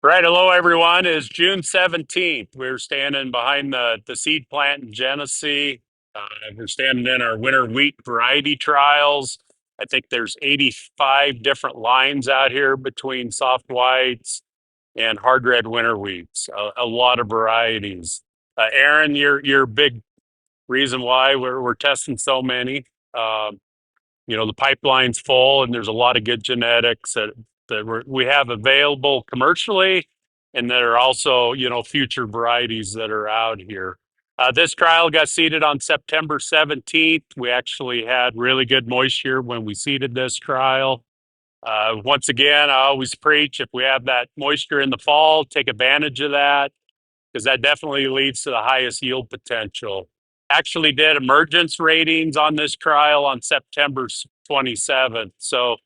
Right. Hello, everyone. It's June 17th. We're standing behind the seed plant in Genesee. We're standing in our winter wheat variety trials. I think there's 85 different lines out here between soft whites and hard red winter wheats. A lot of varieties. Aaron, you're a big reason why we're testing so many. Um, the pipeline's full, and there's a lot of good genetics that we have available commercially, and there are also future varieties that are out here. This trial got seeded on September 17th. We actually had really good moisture when we seeded this trial. Once again, I always preach if we have that moisture in the fall, take advantage of that because that definitely leads to the highest yield potential. Actually, did emergence ratings on this trial on September 27th. So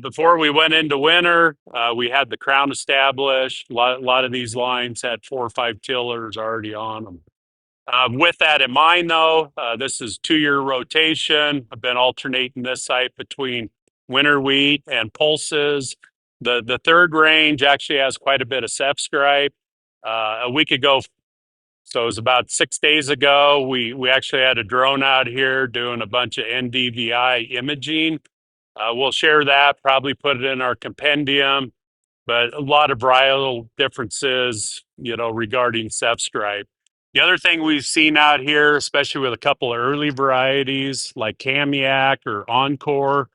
before we went into winter, we had the crown established. A lot of these lines had 4 or 5 tillers already on them. With that in mind, though, this is 2-year rotation. I've been alternating this site between winter wheat and pulses. The third range actually has quite a bit of Sep stripe. A week ago, so it was about 6 days ago, we actually had a drone out here doing a bunch of NDVI imaging. We'll share that, probably put it in our compendium, but a lot of varietal differences, regarding Sep stripe. The other thing we've seen out here, especially with a couple of early varieties like Kamiak or Encore,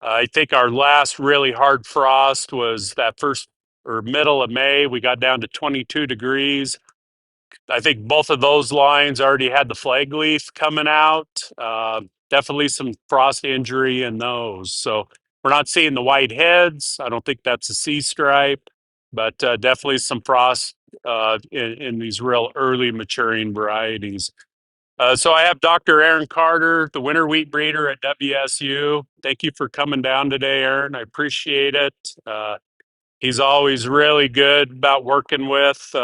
I think our last really hard frost was that first or middle of May. We got down to 22 degrees. I think both of those lines already had the flag leaf coming out. Definitely some frost injury in those. So we're not seeing the white heads. I don't think that's a C stripe, but definitely some frost in these real early maturing varieties. So I have Dr. Aaron Carter, the winter wheat breeder at WSU. Thank you for coming down today, Aaron. I appreciate it. He's always really good about working with,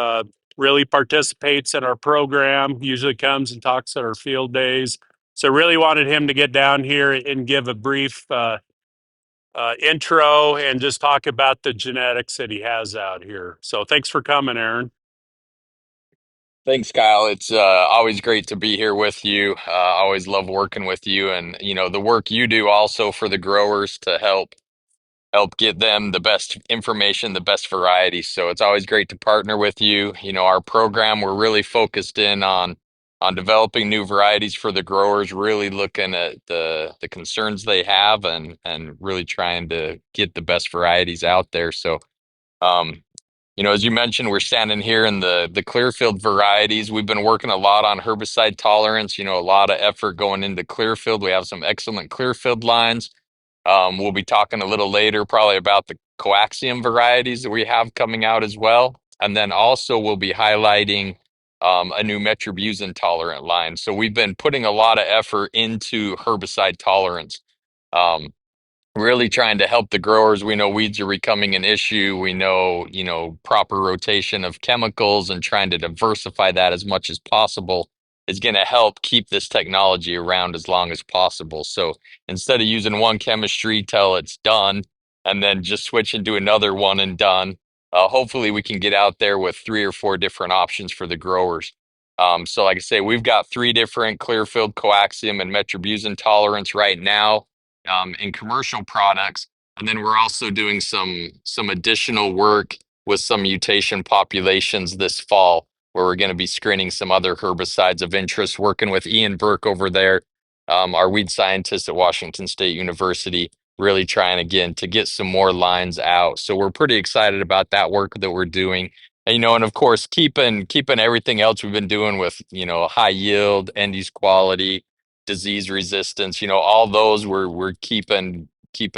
really participates in our program, usually comes and talks at our field days. So really wanted him to get down here and give a brief intro and just talk about the genetics that he has out here. So thanks for coming, Aaron. Thanks, Kyle. It's always great to be here with you. Always love working with you, and the work you do also for the growers to help get them the best information, the best variety. So it's always great to partner with you. Our program, we're really focused in on developing new varieties for the growers, really looking at the concerns they have and really trying to get the best varieties out there. So um, as you mentioned, we're standing here in the Clearfield varieties. We've been working a lot on herbicide tolerance, a lot of effort going into Clearfield. We have some excellent Clearfield lines. We'll be talking a little later probably about the coaxium varieties that we have coming out as well. And then also we'll be highlighting a new metribuzin tolerant line. So we've been putting a lot of effort into herbicide tolerance. Um, Really trying to help the growers. We know weeds are becoming an issue. We know, proper rotation of chemicals and trying to diversify that as much as possible is going to help keep this technology around as long as possible. So instead of using one chemistry till it's done and then just switch into another one and done, hopefully we can get out there with 3 or 4 different options for the growers. So like I say, we've got 3 different Clearfield coaxium and metribuzin tolerance right now in commercial products. And then we're also doing some additional work with some mutation populations this fall, where we're going to be screening some other herbicides of interest, working with Ian Burke over there, our weed scientist at Washington State University, really trying again to get some more lines out. So we're pretty excited about that work that we're doing. And of course, keeping everything else we've been doing with, high yield, end use quality, disease resistance, all those we're keeping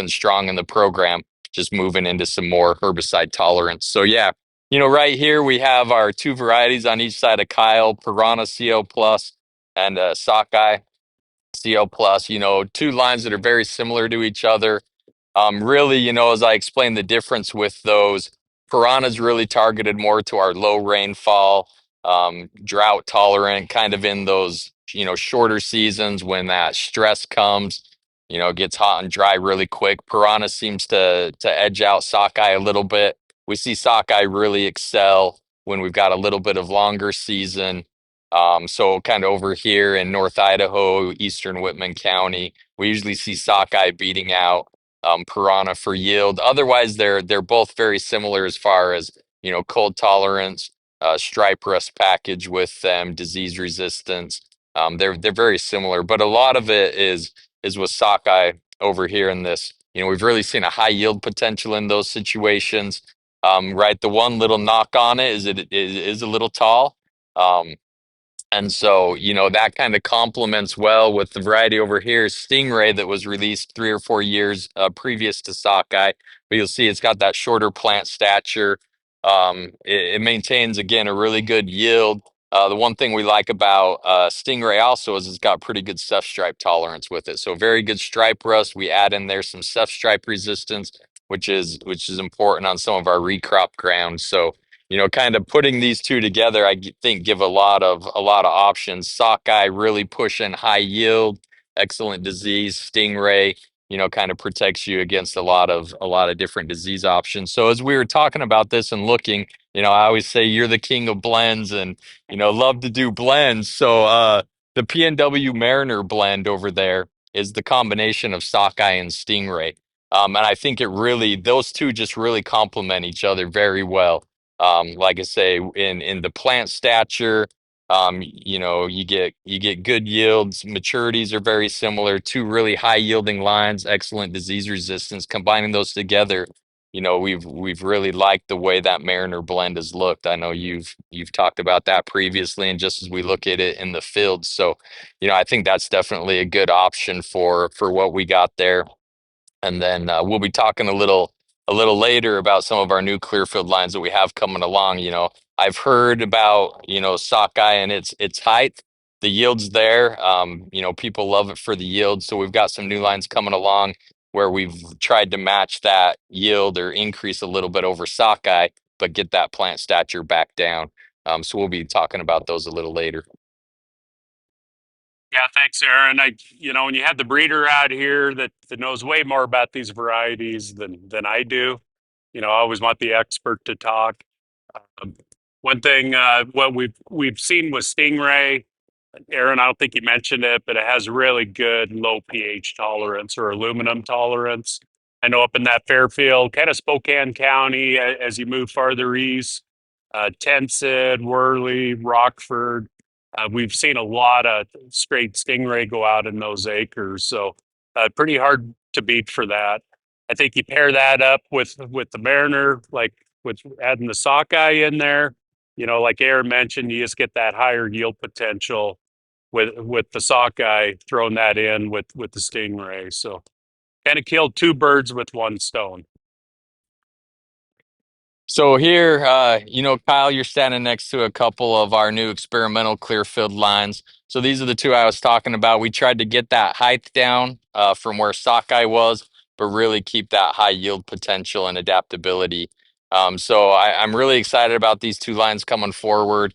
strong in the program, just moving into some more herbicide tolerance. So yeah, right here we have our 2 varieties on each side of Kyle, Piranha CL Plus and Sockeye CL Plus, 2 lines that are very similar to each other. Really, as I explained the difference with those, Piranha's really targeted more to our low rainfall, drought tolerant, kind of in those, shorter seasons when that stress comes, it gets hot and dry really quick. Piranha seems to edge out Sockeye a little bit. We see sockeye really excel when we've got a little bit of longer season. So kind of over here in North Idaho, Eastern Whitman County, we usually see sockeye beating out piranha for yield. Otherwise, they're both very similar as far as cold tolerance, stripe rust package with them, disease resistance. They're very similar, but a lot of it is with sockeye over here in this. We've really seen a high yield potential in those situations. Right, the one little knock on it is it is a little tall. Um, and so, that kind of complements well with the variety over here, Stingray, that was released 3 or 4 years previous to sockeye. But you'll see it's got that shorter plant stature. It maintains, again, a really good yield. The one thing we like about Stingray also is it's got pretty good ceph stripe tolerance with it. So very good stripe rust. We add in there some ceph stripe resistance, which is important on some of our recrop ground. So kind of putting these two together, think give a lot of options. Sockeye really pushing high yield, excellent disease. Stingray, kind of protects you against a lot of different disease options. So as we were talking about this and looking, I always say you're the king of blends, and love to do blends. So the PNW Mariner blend over there is the combination of sockeye and Stingray. And I think those two just really complement each other very well. Like I say, in the plant stature, you get good yields. Maturities are very similar. Two really high yielding lines, excellent disease resistance. Combining those together, we've really liked the way that Mariner blend has looked. I know you've talked about that previously, and just as we look at it in the field, so I think that's definitely a good option for what we got there. And then we'll be talking a little later about some of our new Clearfield lines that we have coming along. I've heard about sockeye and its height. The yield's there. People love it for the yield. So we've got some new lines coming along where we've tried to match that yield or increase a little bit over sockeye, but get that plant stature back down. So we'll be talking about those a little later. Yeah, thanks, Aaron. When you have the breeder out here that knows way more about these varieties than I do, I always want the expert to talk. Um, One thing, what we've seen with Stingray, Aaron, I don't think you mentioned it, but it has really good low pH tolerance or aluminum tolerance. I know up in that Fairfield, kind of Spokane County, as you move farther east, Tensed, Worley, Rockford, we've seen a lot of straight Stingray go out in those acres. So pretty hard to beat for that. I think you pair that up with the Mariner, like with adding the sockeye in there. Like Aaron mentioned, you just get that higher yield potential with the sockeye, throwing that in with the Stingray. So kind of killed two birds with one stone. So here, Kyle, you're standing next to a couple of our new experimental Clearfield lines. So these are the two I was talking about. We tried to get that height down from where sockeye was, but really keep that high yield potential and adaptability. So I'm really excited about these two lines coming forward.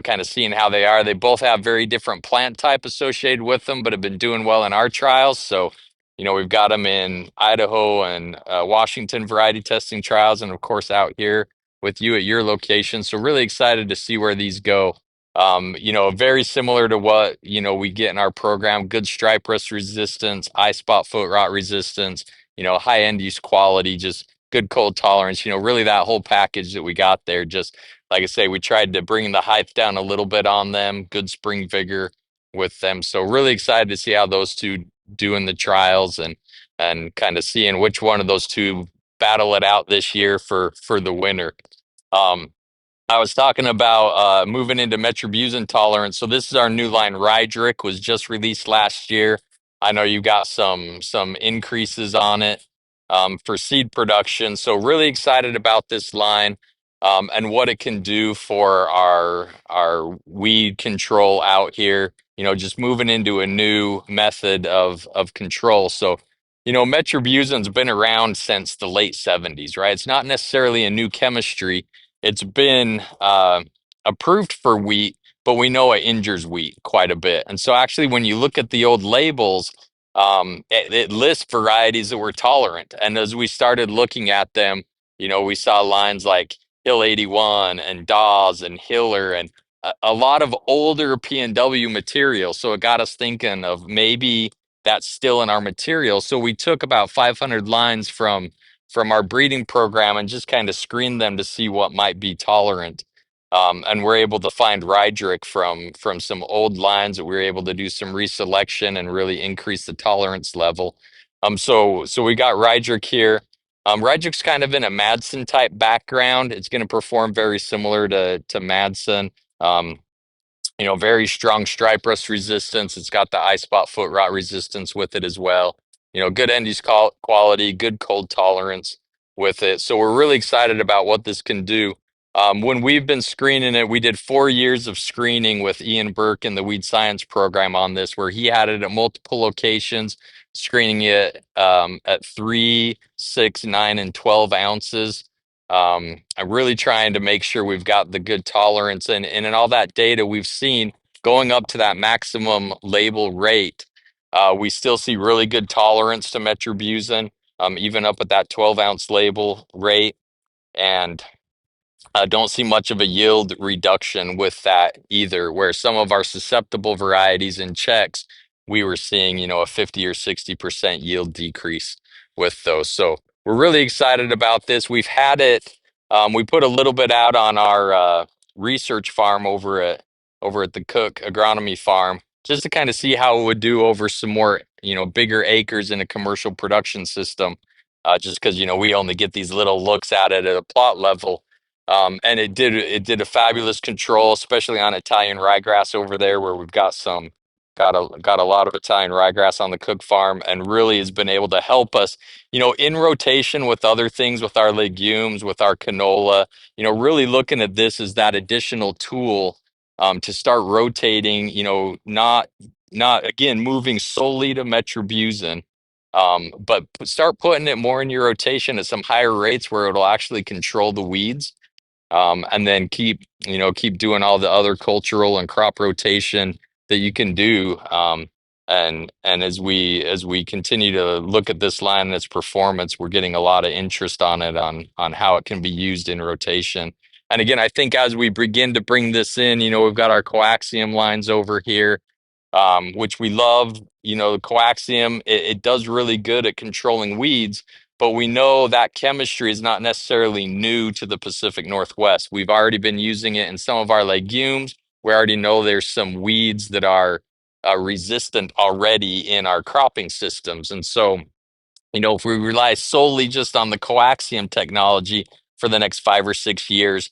Kind of seeing how they are. They both have very different plant type associated with them, but have been doing well in our trials. So we've got them in Idaho and Washington variety testing trials, and of course out here with you at your location. So really excited to see where these go. Very similar to what we get in our program: good stripe rust resistance, eye spot foot rot resistance. High end use quality, just good cold tolerance. Really that whole package that we got there. Just like I say, we tried to bring the height down a little bit on them. Good spring vigor with them. So really excited to see how those two doing the trials and kind of seeing which one of those two battle it out this year for the winner. Um, I was talking about moving into metribuzin tolerance. So this is our new line. Rydrick was just released last year. I know you got some increases on it for seed production. So really excited about this line and what it can do for our weed control out here. Just moving into a new method of control. So metrobuzin's been around since the late 70s, right? It's not necessarily a new chemistry. It's been approved for wheat, but we know it injures wheat quite a bit. And so actually, when you look at the old labels, it lists varieties that were tolerant. And as we started looking at them, We saw lines like Hill 81 and Dawes and Hiller and a lot of older P&W material. So it got us thinking of maybe that's still in our material. So we took about 500 lines from our breeding program and just kind of screened them to see what might be tolerant. And we're able to find Rydrick from some old lines that we were able to do some reselection and really increase the tolerance level. So we got Rydrick here. Rydrick's kind of in a Madsen type background. It's going to perform very similar to Madsen. Um, very strong stripe rust resistance. It's got the eye spot foot rot resistance with it as well. Good end use quality, good cold tolerance with it. So we're really excited about what this can do. When we've been screening it, we did 4 years of screening with Ian Burke in the weed science program on this, where he had it at multiple locations, screening it at 3, 6, 9, and 12 ounces. I'm really trying to make sure we've got the good tolerance and in all that data we've seen going up to that maximum label rate, we still see really good tolerance to metribuzin, even up at that 12-ounce label rate. And don't see much of a yield reduction with that either, where some of our susceptible varieties in checks, we were seeing, a 50 or 60% yield decrease with those. So we're really excited about this. We've had it, we put a little bit out on our research farm over at the Cook Agronomy Farm, just to kind of see how it would do over some more, bigger acres in a commercial production system. Just because, we only get these little looks at it at a plot level. And it did a fabulous control, especially on Italian ryegrass over there, where we've got a lot of Italian ryegrass on the Cook farm, and really has been able to help us, in rotation with other things, with our legumes, with our canola. Really looking at this as that additional tool to start rotating. Not again moving solely to metribuzin. But start putting it more in your rotation at some higher rates where it'll actually control the weeds, and then keep doing all the other cultural and crop rotation that you can do. And as we continue to look at this line and its performance, we're getting a lot of interest on it on how it can be used in rotation. And again, I think as we begin to bring this in, we've got our coaxium lines over here, which we love. The coaxium, it does really good at controlling weeds, but we know that chemistry is not necessarily new to the Pacific Northwest. We've already been using it in some of our legumes. We already know there's some weeds that are resistant already in our cropping systems. And so, if we rely solely just on the coaxium technology for the next 5 or 6 years,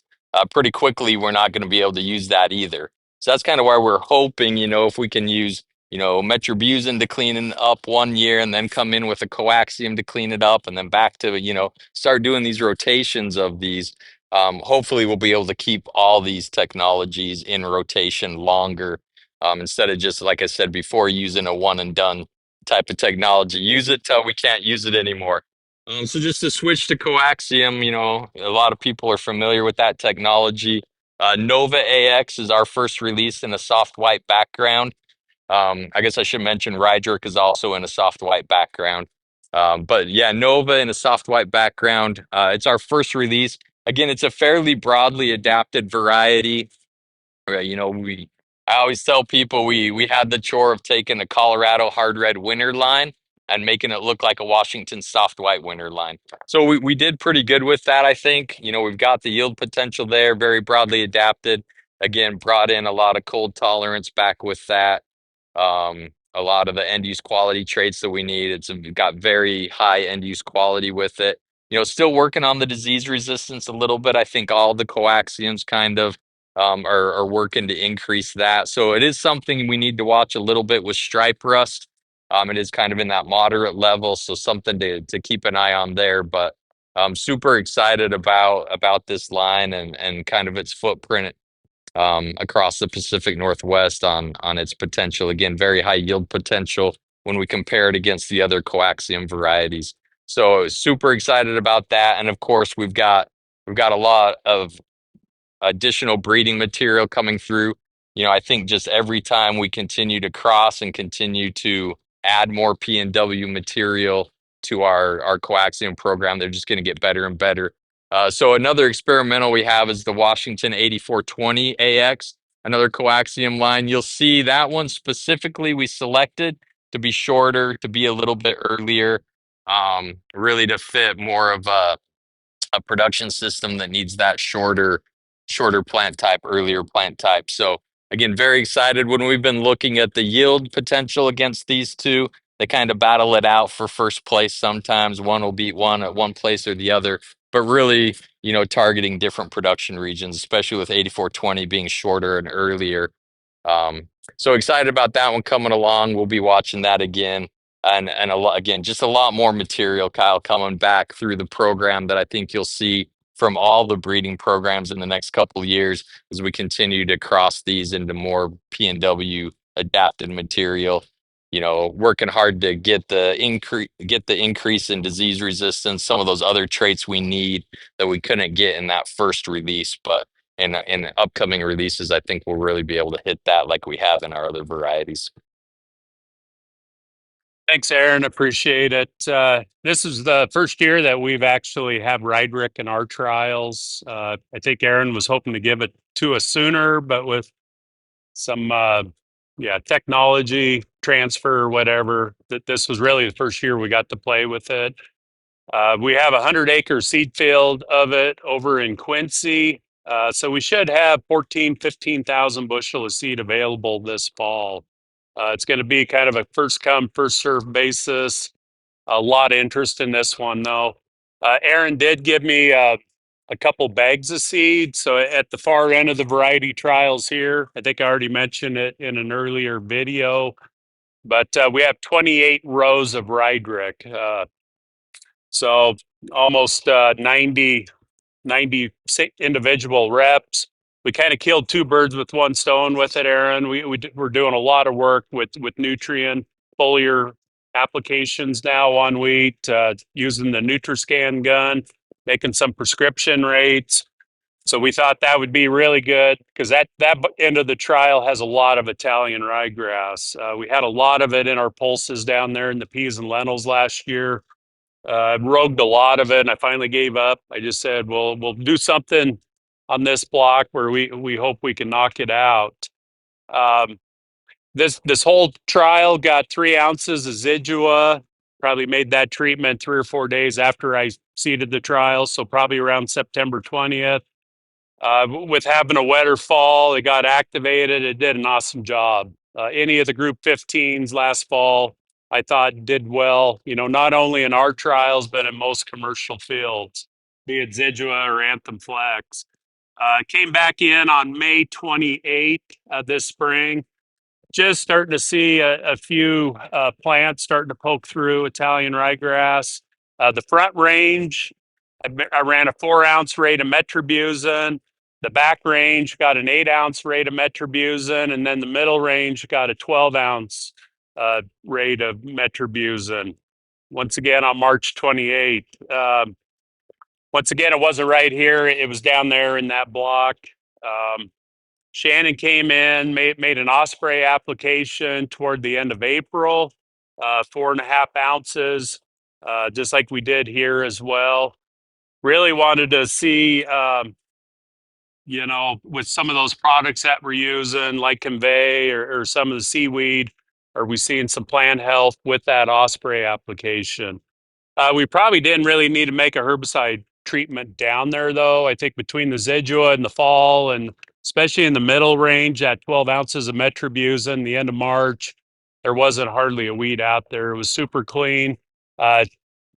pretty quickly we're not going to be able to use that either. So that's kind of why we're hoping, if we can use, metribuzin to clean it up 1 year and then come in with a coaxium to clean it up and then back to, start doing these rotations of these. Hopefully we'll be able to keep all these technologies in rotation longer, instead of just, like I said before, using a one and done type of technology. Use it till we can't use it anymore. So just to switch to coaxium, a lot of people are familiar with that technology. Nova AX is our first release in a soft white background. I guess I should mention Rydrick is also in a soft white background. But yeah, Nova in a soft white background. It's our first release. Again, it's a fairly broadly adapted variety. I always tell people we had the chore of taking a Colorado hard red winter line and making it look like a Washington soft white winter line. So we did pretty good with that, I think. We've got the yield potential there, very broadly adapted. Again, brought in a lot of cold tolerance back with that. A lot of the end use quality traits that we need. It's got very high end use quality with it. Still working on the disease resistance a little bit. I think all the coaxiums kind of are working to increase that. So it is something we need to watch a little bit with stripe rust. It is kind of in that moderate level, so something to keep an eye on there. But I'm super excited about this line and kind of its footprint across the Pacific Northwest on its potential. Again, very high yield potential when we compare it against the other coaxium varieties. So super excited about that. And of course, we've got a lot of additional breeding material coming through. I think just every time we continue to cross and continue to add more P&W material to our coaxium program, they're just going to get better and better. So another experimental we have is the Washington 8420 AX, another coaxium line. You'll see that one specifically we selected to be shorter, to be a little bit earlier, really to fit more of a production system that needs that shorter plant type, earlier plant type. So again, very excited when we've been looking at the yield potential against these two. They kind of battle it out for first place sometimes. One will beat one at one place or the other, but really, targeting different production regions, especially with 8420 being shorter and earlier. Um, so excited about that one coming along. We'll be watching that again. And a lot, again, just a lot more material, Kyle, coming back through the program that I think you'll see from all the breeding programs in the next couple of years as we continue to cross these into more P&W adapted material. Working hard to get the increase in disease resistance, some of those other traits we need that we couldn't get in that first release, but in upcoming releases, I think we'll really be able to hit that like we have in our other varieties. Thanks, Aaron. Appreciate it. This is the first year that we've actually have Rydrick in our trials. I think Aaron was hoping to give it to us sooner, but with some technology transfer or whatever, that this was really the first year we got to play with it. We have a 100-acre seed field of it over in Quincy. So we should have 15,000 bushel of seed available this fall. It's going to be kind of a first come, first served basis. A lot of interest in this one, though. Aaron did give me a couple bags of seed. So at the far end of the variety trials here, I think I already mentioned it in an earlier video, but we have 28 rows of Rydrick. So almost 90 individual reps. We kind of killed two birds with one stone with it, Aaron. We're doing a lot of work with nutrient foliar applications now on wheat, using the NutriScan gun, making some prescription rates. So we thought that would be really good because that end of the trial has a lot of Italian ryegrass. We had a lot of it in our pulses down there in the peas and lentils last year. Rogued a lot of it, and I finally gave up. I just said, "Well, we'll do something on this block where we hope we can knock it out." Um, this whole trial got 3 ounces of Zidua. Probably made that treatment 3 or 4 days after I seeded the trial, so probably around September 20th. With having a wetter fall, it got activated. It did an awesome job. Any of the Group 15s last fall, I thought did well, not only in our trials, but in most commercial fields, be it Zidua or Anthem Flex. Came back in on May 28th this spring. Just starting to see a few plants starting to poke through Italian ryegrass. The front range, I ran a 4-ounce rate of metribuzin. The back range got an 8-ounce rate of metribuzin, and then the middle range got a 12-ounce rate of metribuzin. Once again, on March 28th. Once again, it wasn't right here. It was down there in that block. Shannon came in, made an osprey application toward the end of April, 4.5 ounces, just like we did here as well. Really wanted to see, with some of those products that we're using, like Convey or some of the seaweed, are we seeing some plant health with that osprey application? We probably didn't really need to make a herbicide treatment down there, though. I think between the Zidua in the fall and especially in the middle range at 12 ounces of metribuzin, the end of March, there wasn't hardly a weed out there. It was super clean. To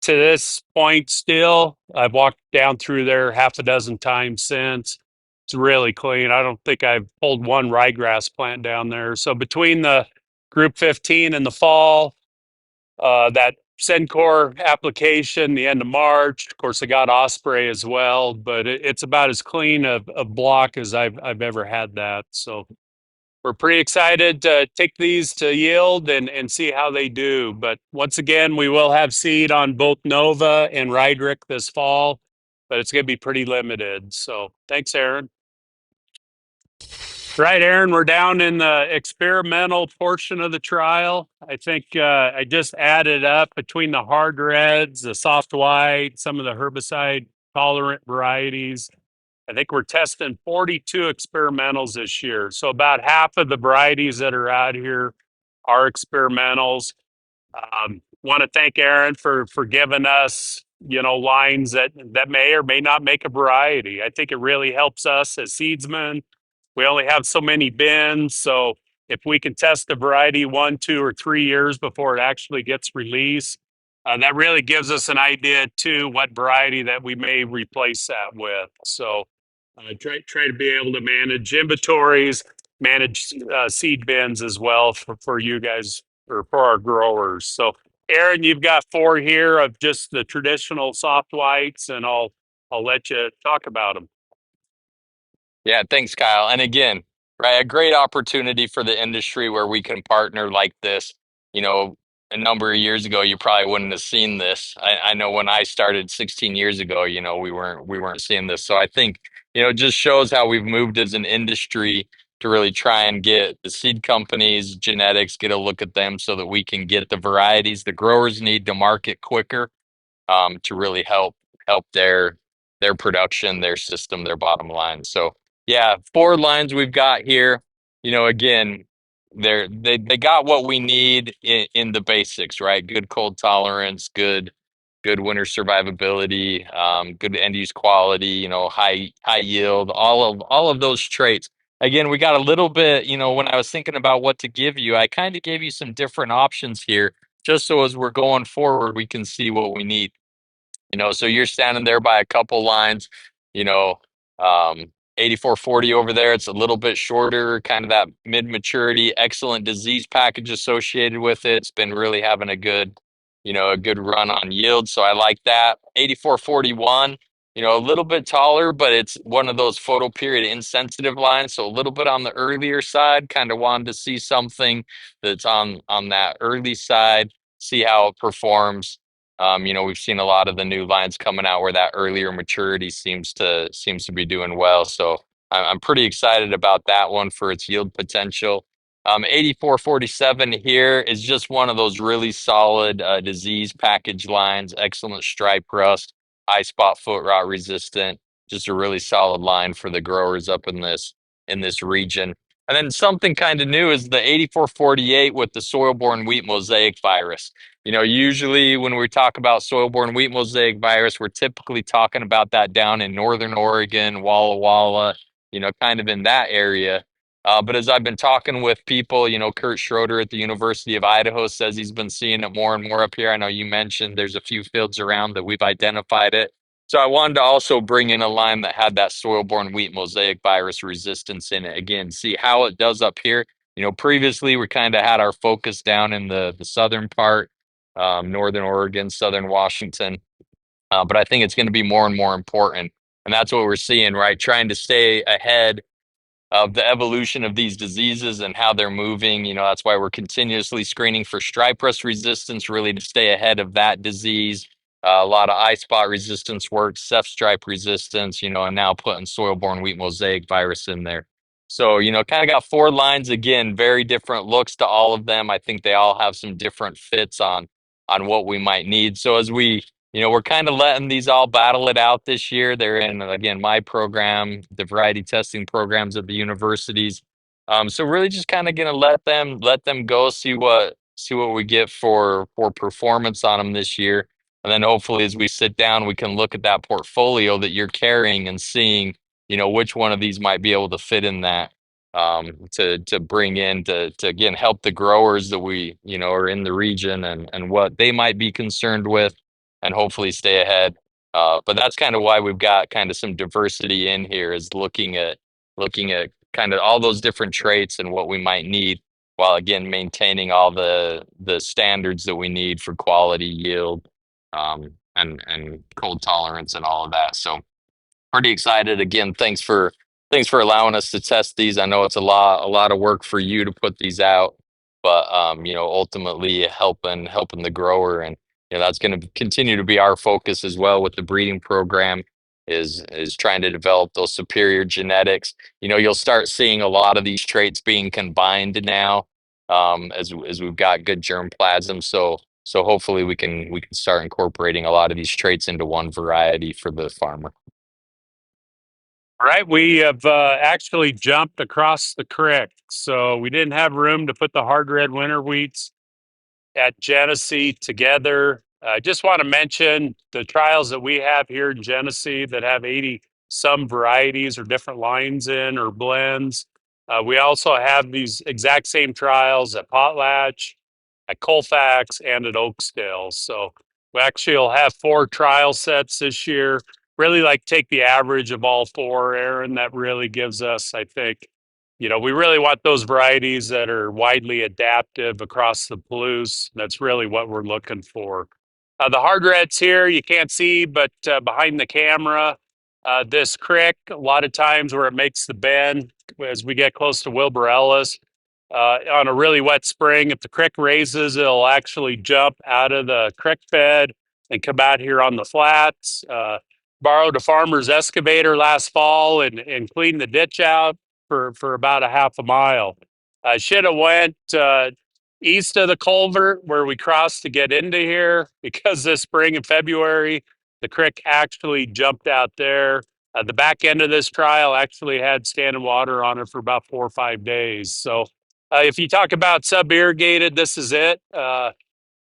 this point still, I've walked down through there half a dozen times since. It's really clean. I don't think I've pulled one ryegrass plant down there. So between the Group 15 in the fall, that Sencor application, the end of March. Of course, I got Osprey as well, but it's about as clean a block as I've ever had that. So we're pretty excited to take these to yield and see how they do. But once again, we will have seed on both Nova and Rydrick this fall, but it's going to be pretty limited. So thanks, Aaron. Right, Aaron, we're down in the experimental portion of the trial. I think I just added up between the hard reds, the soft white, some of the herbicide tolerant varieties. I think we're testing 42 experimentals this year. So about half of the varieties that are out here are experimentals. Want to thank Arron for giving us, lines that may or may not make a variety. I think it really helps us as seedsmen. We only have so many bins, so if we can test the variety 1, 2, or 3 years before it actually gets released, that really gives us an idea too what variety that we may replace that with. So try to be able to manage inventories, manage seed bins as well for you guys or for our growers. So Arron, you've got four here of just the traditional soft whites, and I'll let you talk about them. Yeah, thanks, Kyle. And again, right, a great opportunity for the industry where we can partner like this. You know, a number of years ago, you probably wouldn't have seen this. I know when I started 16 years ago, we weren't seeing this. So I think, it just shows how we've moved as an industry to really try and get the seed companies, genetics, get a look at them so that we can get the varieties the growers need to market quicker, to really help their production, their system, their bottom line. So yeah, four lines we've got here. Again, they got what we need in the basics, right? Good cold tolerance, good winter survivability, good end use quality, high yield, all of those traits. Again, we got a little bit, when I was thinking about what to give you, I kind of gave you some different options here, just so as we're going forward, we can see what we need. So you're standing there by a couple lines, you know, 8440 over there. It's a little bit shorter, kind of that mid maturity, excellent disease package associated with it. It's been really having a good run on yield. So I like that. 8441, a little bit taller, but it's one of those photo period insensitive lines. So a little bit on the earlier side, kind of wanted to see something that's on that early side, see how it performs. We've seen a lot of the new lines coming out where that earlier maturity seems to be doing well. So I'm pretty excited about that one for its yield potential. 8447 here is just one of those really solid disease package lines, excellent stripe rust, eye spot foot rot resistant, just a really solid line for the growers up in this region. And then something kind of new is the 8448 with the soil-borne wheat mosaic virus. Usually when we talk about soil-borne wheat mosaic virus, we're typically talking about that down in northern Oregon, Walla Walla, kind of in that area. But as I've been talking with people, Kurt Schroeder at the University of Idaho says he's been seeing it more and more up here. I know you mentioned there's a few fields around that we've identified it. So I wanted to also bring in a line that had that soil-borne wheat mosaic virus resistance in it. Again, see how it does up here. Previously we kind of had our focus down in the southern part, northern Oregon, southern Washington. But I think it's going to be more and more important. And that's what we're seeing, right? Trying to stay ahead of the evolution of these diseases and how they're moving. That's why we're continuously screening for stripe rust resistance, really to stay ahead of that disease. A lot of eye spot resistance work, ceph stripe resistance, and now putting soil-borne wheat mosaic virus in there. So, kind of got four lines, again, very different looks to all of them. I think they all have some different fits on what we might need. So as we're kind of letting these all battle it out this year. They're in, again, my program, the variety testing programs at the universities. So really just kind of going to let them go, see what we get for performance on them this year. And then hopefully as we sit down, we can look at that portfolio that you're carrying and seeing, which one of these might be able to fit in that, to bring in to again help the growers that we are in the region and what they might be concerned with, and hopefully stay ahead. But that's kind of why we've got kind of some diversity in here, is looking at kind of all those different traits and what we might need, while again maintaining all the standards that we need for quality, yield, and cold tolerance and all of that. So pretty excited. Again, thanks for allowing us to test these. I know it's a lot of work for you to put these out, but ultimately helping the grower, and that's going to continue to be our focus as well with the breeding program, is trying to develop those superior genetics. You'll start seeing a lot of these traits being combined now, as we've got good germplasm. So So hopefully we can start incorporating a lot of these traits into one variety for the farmer. All right, we have actually jumped across the creek, so we didn't have room to put the hard red winter wheats at Genesee together. I just want to mention the trials that we have here in Genesee that have 80 some varieties or different lines in or blends. We also have these exact same trials at Potlatch, at Colfax, and at Oakdale. So we actually will have 4 trial sets this year. Really like take the average of all 4, Aaron. That really gives us, I think, we really want those varieties that are widely adaptive across the Palouse. That's really what we're looking for. The hard reds here, you can't see, but behind the camera, this creek, a lot of times where it makes the bend, as we get close to Wilbur Ellis, on a really wet spring, if the creek raises, it'll actually jump out of the creek bed and come out here on the flats. Borrowed a farmer's excavator last fall and cleaned the ditch out for about a half a mile. I should have went east of the culvert where we crossed to get into here because this spring in February, the creek actually jumped out there. The back end of this trial actually had standing water on it for about 4 or 5 days. So if you talk about sub-irrigated, this is it.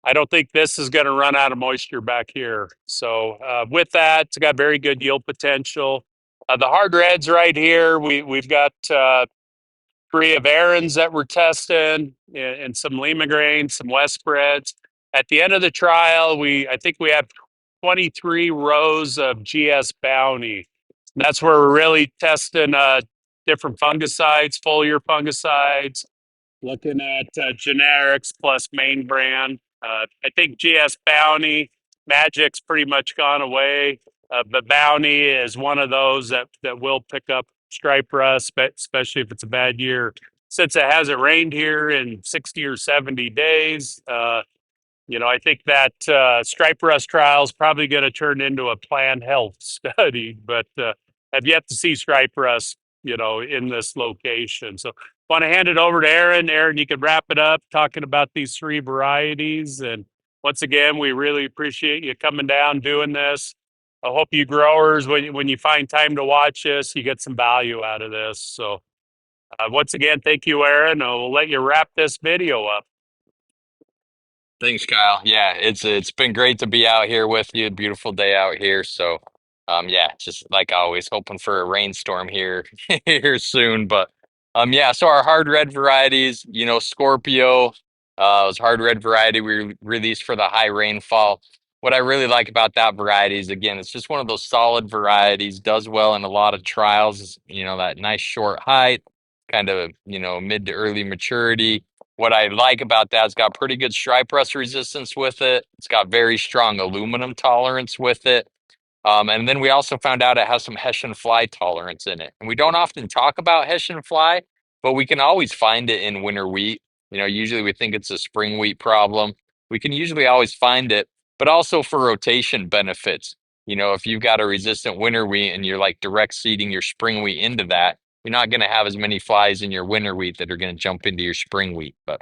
I don't think this is going to run out of moisture back here. So with that, it's got very good yield potential. The hard reds right here, we've got 3 of Arron's that we're testing and some Lima grains, some West spreads. At the end of the trial, I think we have 23 rows of GS Bounty. And that's where we're really testing different fungicides, foliar fungicides, looking at generics plus main brand. I think GS Bounty, Magic's pretty much gone away, but Bounty is one of those that will pick up stripe rust, especially if it's a bad year. Since it hasn't rained here in 60 or 70 days, I think that stripe rust trial is probably going to turn into a plant health study, but have yet to see stripe rust, in this location. So, want to hand it over to Aaron. Aaron, you can wrap it up talking about these 3 varieties. And once again, we really appreciate you coming down doing this. I hope you growers, when you find time to watch this, you get some value out of this. So, once again, thank you, Aaron. We'll let you wrap this video up. Thanks, Kyle. Yeah, it's been great to be out here with you. Beautiful day out here. So, yeah, just like always, hoping for a rainstorm here here soon. But, yeah. So our hard red varieties, Scorpio, was hard red variety we released for the high rainfall. What I really like about that variety is, again, it's just one of those solid varieties. Does well in a lot of trials. That nice short height, kind of mid to early maturity. What I like about that, it's got pretty good stripe rust resistance with it. It's got very strong aluminum tolerance with it. And then we also found out it has some Hessian fly tolerance in it. And we don't often talk about Hessian fly, but we can always find it in winter wheat. Usually we think it's a spring wheat problem. We can usually always find it, but also for rotation benefits. If you've got a resistant winter wheat and you're like direct seeding your spring wheat into that, you're not going to have as many flies in your winter wheat that are going to jump into your spring wheat. But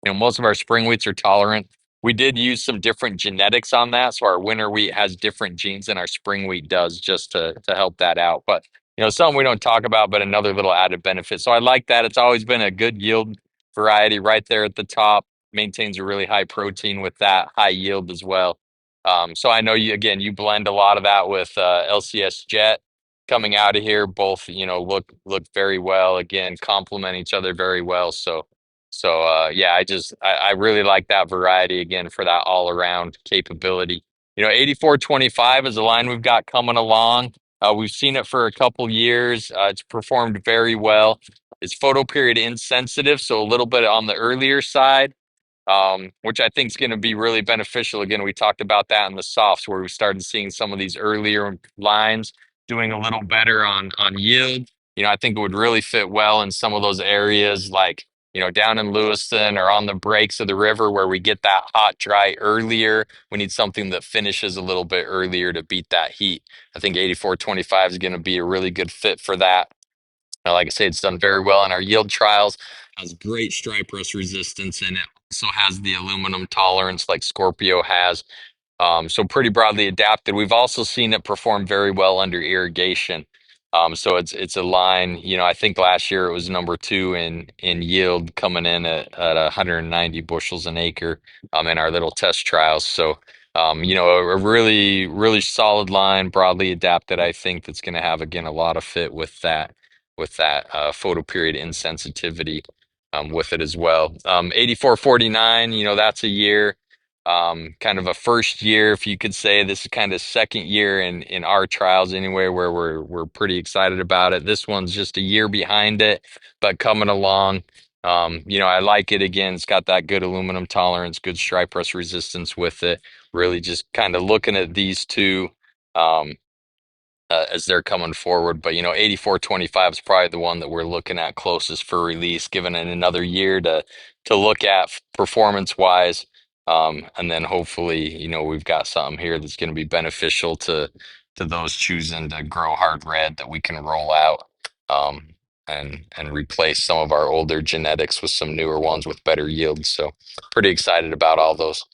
most of our spring wheats are tolerant. We did use some different genetics on that, so our winter wheat has different genes than our spring wheat does, just to help that out. But something we don't talk about, but another little added benefit. So I like that. It's always been a good yield variety right there at the top. Maintains a really high protein with that high yield as well. So I know you blend a lot of that with LCS Jet coming out of here. Both look very well. Again, complement each other very well. So yeah, I really like that variety again for that all around capability. 8425 is a line we've got coming along. We've seen it for a couple years. It's performed very well. It's photoperiod insensitive, so a little bit on the earlier side, which I think is going to be really beneficial. Again, we talked about that in the softs where we started seeing some of these earlier lines doing a little better on yield. I think it would really fit well in some of those areas like down in Lewiston or on the breaks of the river where we get that hot, dry earlier. We need something that finishes a little bit earlier to beat that heat. I think 8425 is going to be a really good fit for that. Like I say, it's done very well in our yield trials. Has great stripe rust resistance in it. also has the aluminum tolerance like Scorpio has. So pretty broadly adapted. We've also seen it perform very well under irrigation. So it's a line, I think last year it was number two in yield, coming in at 190 bushels an acre in our little test trials. So a really, really solid line, broadly adapted, I think that's going to have again a lot of fit with that photoperiod insensitivity with it as well. 8449, that's a year, kind of a first year, if you could say. This is kind of second year in our trials anyway, where we're pretty excited about it. This one's just a year behind it, but coming along. I like it again. It's got that good aluminum tolerance, good stripe rust resistance with it. Really just kind of looking at these two. Um, as they're coming forward. But 8425 is probably the one that we're looking at closest for release, given it another year to look at performance wise. And then hopefully, we've got something here that's going to be beneficial to those choosing to grow hard red that we can roll out. And replace some of our older genetics with some newer ones with better yields. So pretty excited about all those.